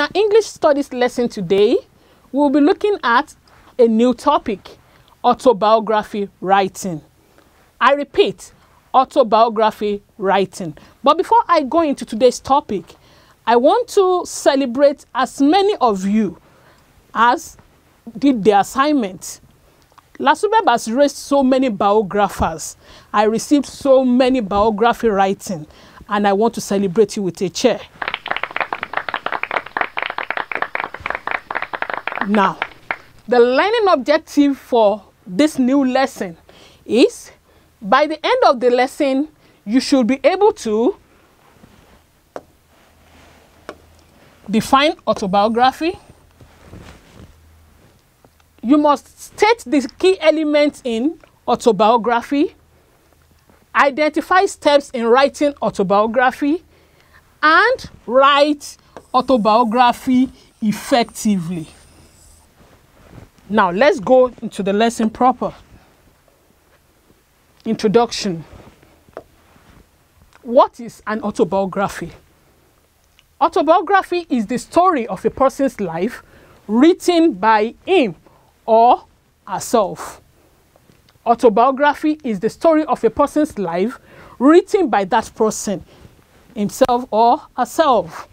In our English studies lesson today, we'll be looking at a new topic, autobiography writing. I repeat, autobiography writing. But before I go into today's topic, I want to celebrate as many of you as did the assignment. Lasubeb has raised so many biographers. I received so many biography writing, and I want to celebrate you with a chair. Now, the learning objective for this new lesson is, by the end of the lesson, you should be able to define autobiography. You must state the key elements in autobiography, identify steps in writing autobiography, and write autobiography effectively. Now, let's go into the lesson proper. Introduction. What is an autobiography? Autobiography is the story of a person's life written by him or herself. Autobiography is the story of a person's life written by that person, himself or herself.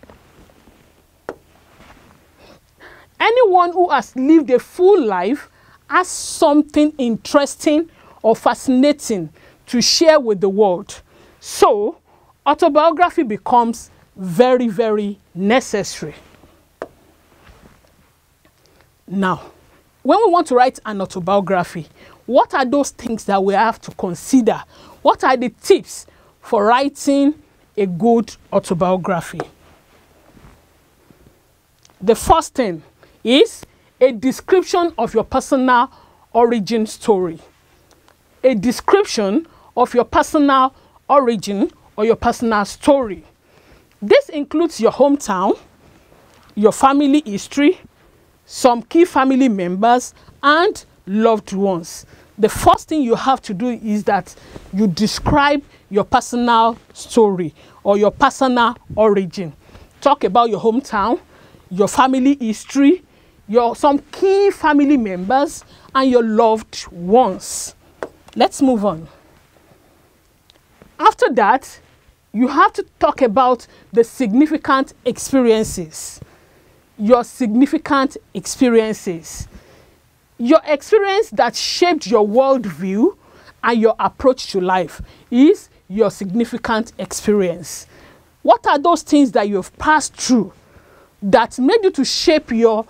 Anyone who has lived a full life has something interesting or fascinating to share with the world. So, autobiography becomes very, very necessary. Now, when we want to write an autobiography, what are those things that we have to consider? What are the tips for writing a good autobiography? The first thing is a description of your personal origin story. A description of your personal origin or your personal story. This includes your hometown, your family history, some key family members, and loved ones. The first thing you have to do is that you describe your personal story or your personal origin. Talk about your hometown, your family history, some key family members, and your loved ones. Let's move on. After that, you have to talk about the significant experiences. Your significant experiences. Your experience that shaped your worldview and your approach to life is your significant experience. What are those things that you have passed through that made you to shape your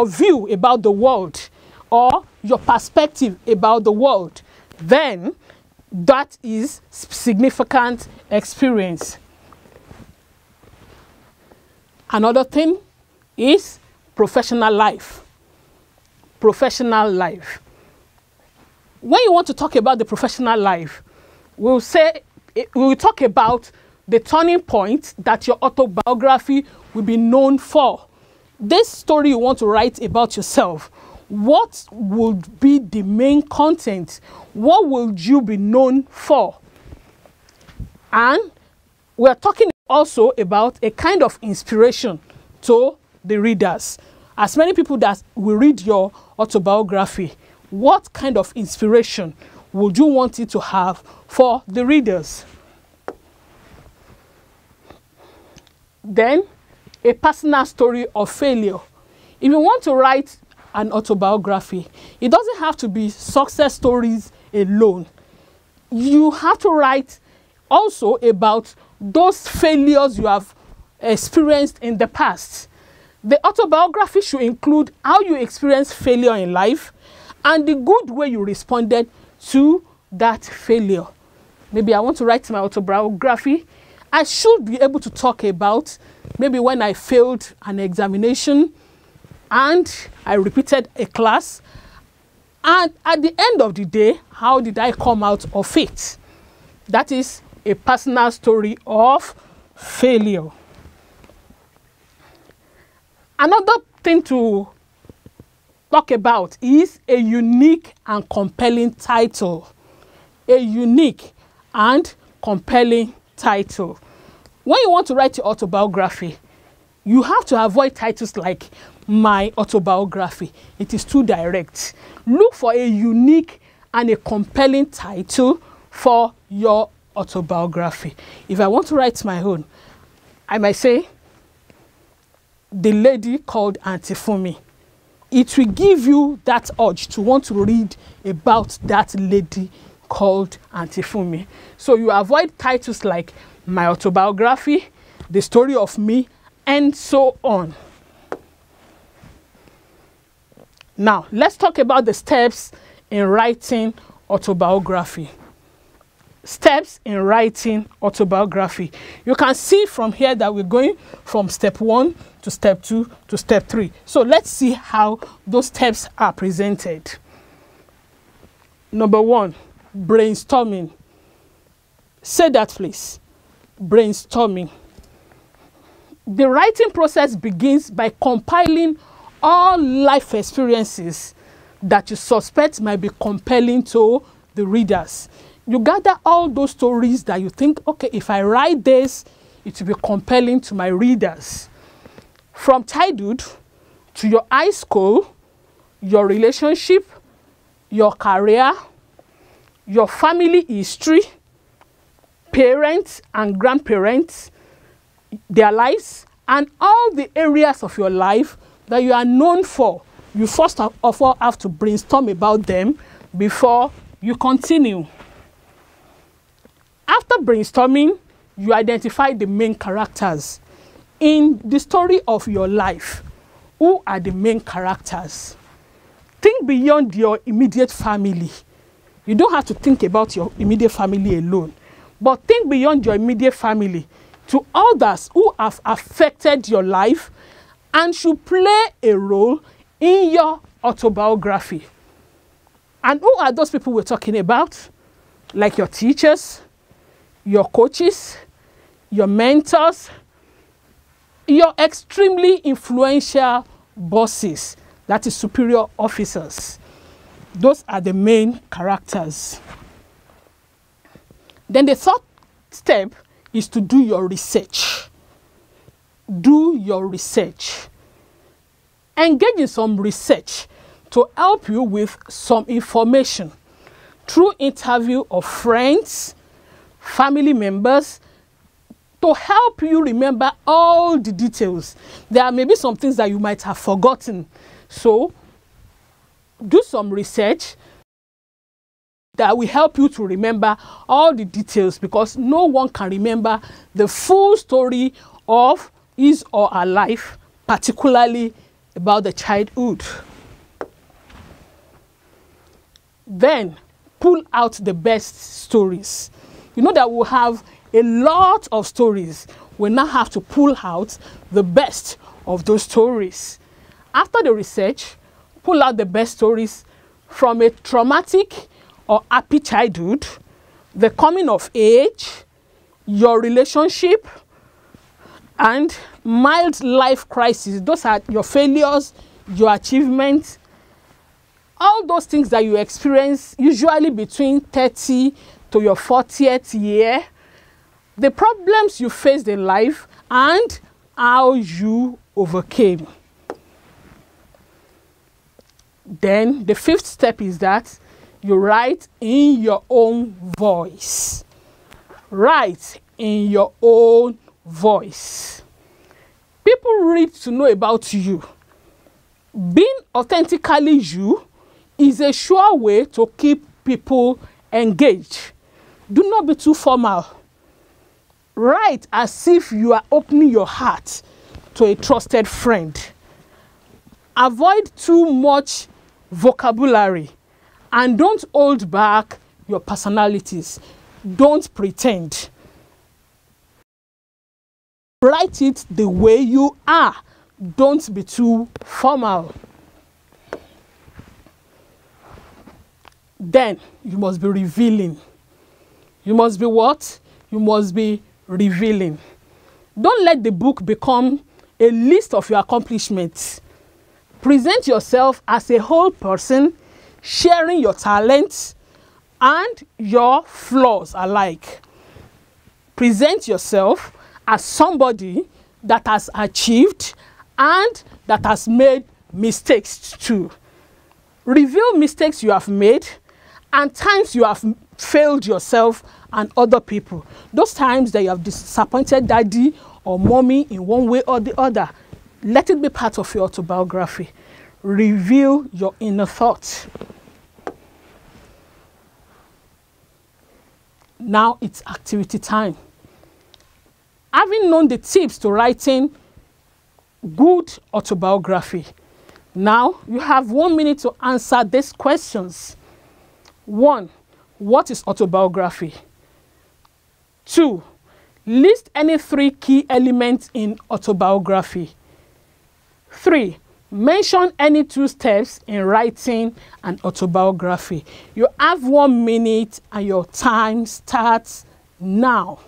view about the world or your perspective about the world? Then that is significant experience. Another thing is professional life. Professional life. When you want to talk about the professional life, we'll talk about the turning point that your autobiography will be known for. This story you want to write about yourself, what would be the main content? What would you be known for? And we're talking also about a kind of inspiration to the readers. As many people that will read your autobiography, what kind of inspiration would you want it to have for the readers? Then, a personal story of failure. If you want to write an autobiography, it doesn't have to be success stories alone. You have to write also about those failures you have experienced in the past. The autobiography should include how you experienced failure in life and the good way you responded to that failure. Maybe I want to write my autobiography. I should be able to talk about maybe when I failed an examination and I repeated a class. And at the end of the day, how did I come out of it? That is a personal story of failure. Another thing to talk about is a unique and compelling title. A unique and compelling title. When you want to write your autobiography, You have to avoid titles like my autobiography. It is too direct. Look for a unique and a compelling title for your autobiography. If I want to write my own, I might say, The Lady Called Auntie Fumi. It will give you that urge to want to read about that lady called Auntie Fumi. So you avoid titles like my autobiography, the story of me, and so on. Now, let's talk about the steps in writing autobiography. Steps in writing autobiography. You can see from here that we're going from step 1 to step 2 to step 3. So let's see how those steps are presented. Number 1, brainstorming. Say that, please. Brainstorming. The writing process begins by compiling all life experiences that you suspect might be compelling to the readers. You gather all those stories that you think, okay, if I write this, it will be compelling to my readers. From childhood to your high school, your relationship, your career, your family history, parents and grandparents, their lives, and all the areas of your life that you are known for. You first of all have to brainstorm about them before you continue. After brainstorming, you identify the main characters. In the story of your life, who are the main characters? Think beyond your immediate family. You don't have to think about your immediate family alone, but think beyond your immediate family to others who have affected your life and should play a role in your autobiography. And who are those people we're talking about? Like your teachers, your coaches, your mentors, your extremely influential bosses, that is superior officers. Those are the main characters. Then the third step is to do your research. Do your research. Engage in some research to help you with some information through interview of friends, family members, to help you remember all the details. There may be some things that you might have forgotten. So do some research that will help you to remember all the details, because no one can remember the full story of his or her life, particularly about the childhood. Then pull out the best stories. You know that we'll have a lot of stories. We now have to pull out the best of those stories. After the research, pull out the best stories from a traumatic or happy childhood, the coming of age, your relationship, and mild life crisis. Those are your failures, your achievements, all those things that you experience usually between 30 to your 40th year, the problems you faced in life, and how you overcame. Then the fifth step is that you write in your own voice. Write in your own voice. People read to know about you. Being authentically you is a sure way to keep people engaged. Do not be too formal. Write as if you are opening your heart to a trusted friend. Avoid too much vocabulary and don't hold back your personalities. Don't pretend. Write it the way you are. Don't be too formal. Then you must be revealing. You must be what? You must be revealing. Don't let the book become a list of your accomplishments. Present yourself as a whole person, sharing your talents and your flaws alike. Present yourself as somebody that has achieved and that has made mistakes too. Reveal mistakes you have made and times you have failed yourself and other people. Those times that you have disappointed daddy or mommy in one way or the other. Let it be part of your autobiography. Reveal your inner thoughts. Now it's activity time. Having known the tips to writing good autobiography, now you have 1 minute to answer these questions. 1. What is autobiography? 2. List any 3 key elements in autobiography. 3. Mention any 2 steps in writing an autobiography. You have 1 minute and your time starts now.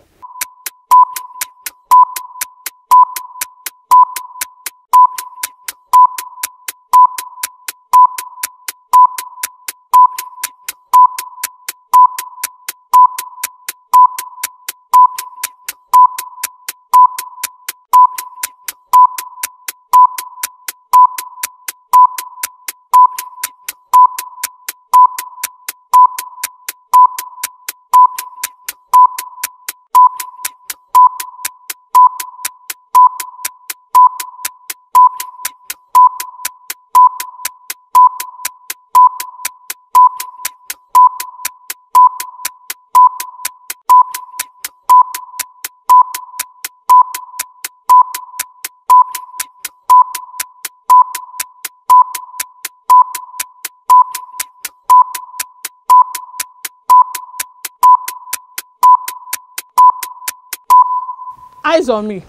Eyes on me.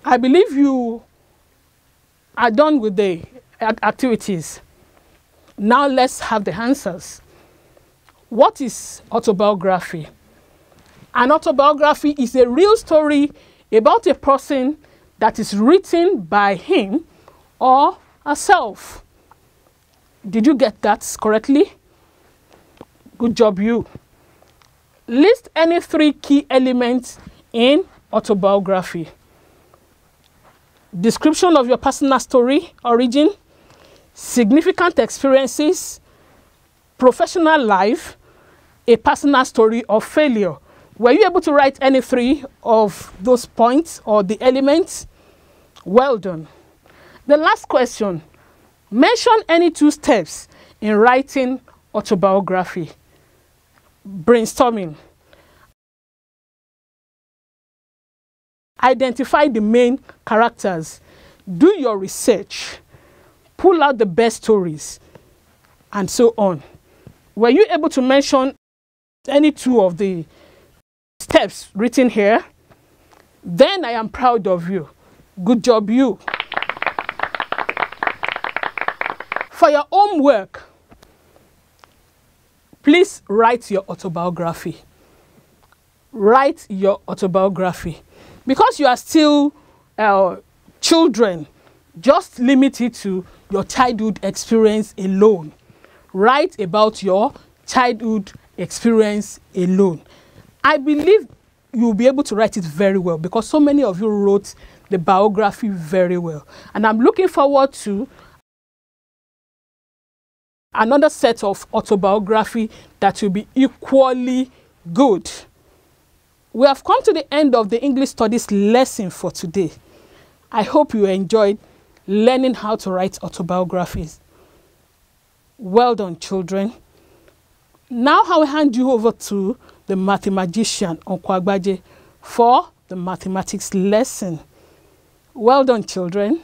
I believe you are done with the activities. Now let's have the answers. What is autobiography? An autobiography is a real story about a person that is written by him or herself. Did you get that correctly? Good job, you. List any 3 key elements in autobiography. Description of your personal story, origin, significant experiences, professional life, a personal story of failure. Were you able to write any 3 of those points or the elements? Well done. The last question. Mention any 2 steps in writing autobiography. Brainstorming. Identify the main characters. Do your research. Pull out the best stories, and so on. Were you able to mention any 2 of the steps written here? Then I am proud of you. Good job, you. For your homework, please write your autobiography. Write your autobiography. Because you are still children, just limit it to your childhood experience alone. Write about your childhood experience alone. I believe you'll be able to write it very well because so many of you wrote the biography very well. And I'm looking forward to another set of autobiography that will be equally good. We have come to the end of the English Studies lesson for today. I hope you enjoyed learning how to write autobiographies. Well done, children. Now I will hand you over to the mathematician, Okwagbaje, for the mathematics lesson. Well done, children.